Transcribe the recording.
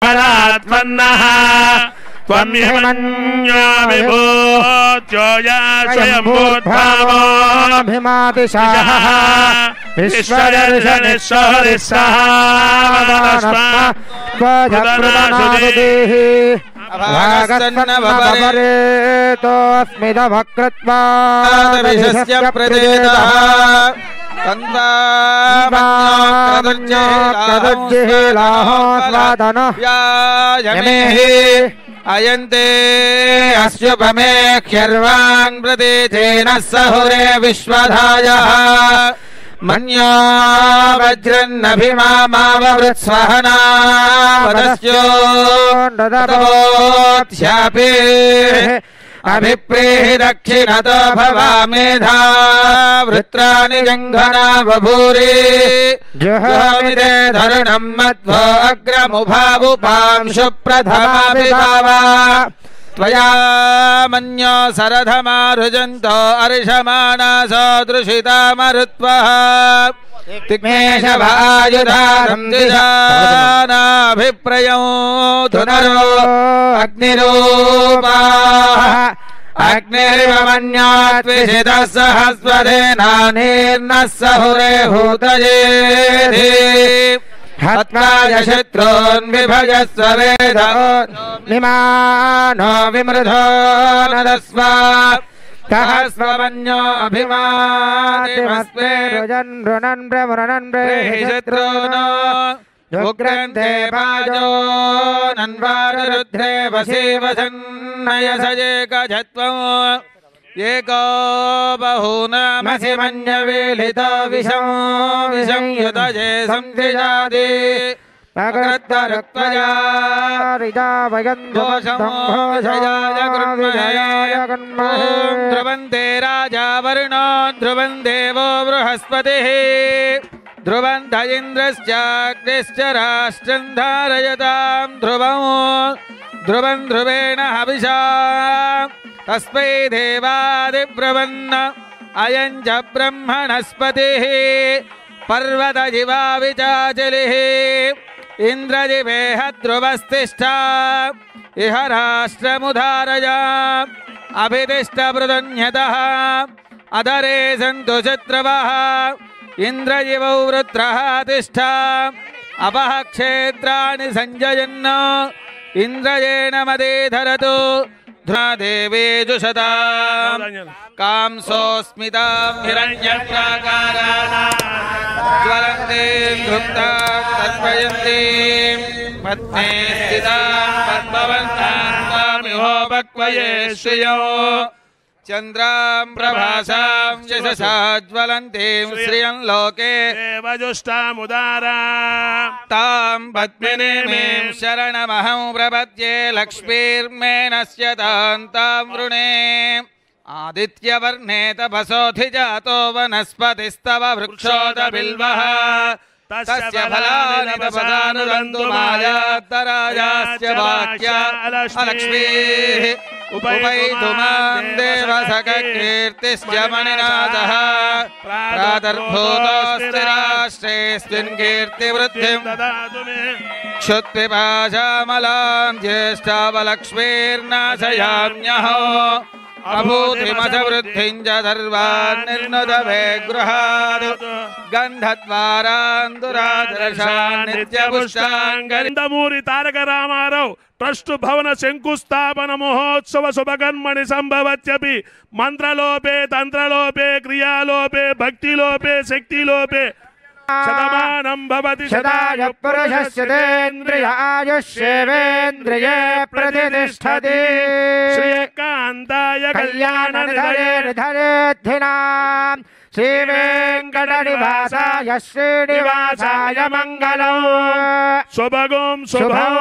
परात्मन्नः त्वम्यमन्यो विभूत्योया स्वयंभूद्भावो भीमातिशाः विश्वदर्शनिस्वरिस्सहावदानस्मत्वजप्रदनासुदेः भागस्तन्नवपरेतोऽस्मिदभकृत्वा विशस्य प्रदेतः तन्तामन्योक्तदुज्जिहीलाहोस्वादनः अयन्ते अस्युपमेख्यर्वान् प्रतीतेन सहुरे विश्वधायः मन्यो वज्रन्नभिमामाववृत्स्वहना वदस्योऽन्ददभोत्स्यापि अभिप्रेहि दक्षिणतो भवामेधा वृत्राणि जङ्घना बभूरि जुहोमिते धरुणम् मध्वो अग्रमुभावुपांशु प्रथमाभिभावा त्वया मन्यो सरधमारुजन्तो अर्षमाणा सदृशिता मरुत्वः तिग्मेशभायुधारम् दिशानाभिप्रयौ धुनरो अग्निरूपाः अग्निरिव मन्यात्विषितः सहस्वरेणानीर्नः सहुरे हूतयेधि हत्वा यशत्रून् विभजस्व वेदो निमानो विमृधो नदस्व सहस्वमन्यो अभिमानिमस्मे रुजन् रुनन् प्रमुरनन् प्रेहि शत्रूनो उग्रन्थे पाजो नन्वारुरुद्रे वसीवसन्नयसजेकजत्वम् एको बहूनामसि मन्यवेलितो विषं युतजे संधिजाति अकृत्तरुक्त्वया ध्रुवन्ते राजा वरुणो ध्रुवन् देवो बृहस्पतिः ध्रुवन्त इन्द्रश्चाग्निश्च राष्ट्रम् धारयतां ध्रुवं ध्रुवेण हविषा तस्मै देवादिब्रवन्न अयं च ब्रह्मणस्पतिः पर्वतजिवा विचाचलिः इन्द्रजिवेह ध्रुवस्तिष्ठा इह राष्ट्रमुधारय अभितिष्ठपृतन्यतः अधरे सन्तु शत्रवः इन्द्रजिवौ वृत्रः तिष्ठा अपः क्षेत्राणि सञ्जयन् इन्द्रयेण मदे धरतु देवे जुषताम् कांसोऽस्मितां हिरण्यप्राकाराः ज्वलन्तीं धृप्तां तर्पयन्तीं पद्मे स्थितां पद्मवर्णां त्वामिहोपक्वये श्रियो चन्द्रां प्रभासां यशसा ज्वलन्तीं श्रियं लोके देवजुष्टामुदारा तां पद्मिनीं शरणमहं प्रपद्ये लक्ष्मीर्मेणस्य तां वृणे आदित्यवर्णे तपसोऽधिजातो वनस्पतिस्तव वृक्षोदबिल्वः तस्य फलानि तपसानुरन्तु मायात्तरायास्य वाक्या अलक्ष्मीः उपैतुमां देवसखकीर्तिश्च मणिनाथः प्रातर्भूतोऽस्ति राष्ट्रेऽस्मिन् कीर्तिवृद्धिं ददातु मे क्षुत्पिपाशामलां ज्येष्ठावलक्ष्मीर्नाशयाम्यहो अभूतिमथवृद्धिं च सर्वान् निर्नुदवे गृहात् गन्धद्वारान् दुरादर्शान् नित्यपुष्टाङ्गरि నందమూరి తారక రామారావు ట్రస్ట్ భవన శంకుస్థాపన మహోత్సవ శుభకర్మణి సంభవత్యపి మంత్రలోపే తంత్రలోపే క్రియాలోపే భక్తిలోపే శక్తిలోపే శతమానం భవతి शताय पुरुषस्येन्द्रिय आयुष्येवेन्द्रिये प्रतिष्ठति శ్రీకాంతాయ कल्याणनिधयेर्धरेद्धिनाम् श्रीवेङ्कटनिवासाय श्रीनिवासाय मङ्गलम् శుభగం శుభం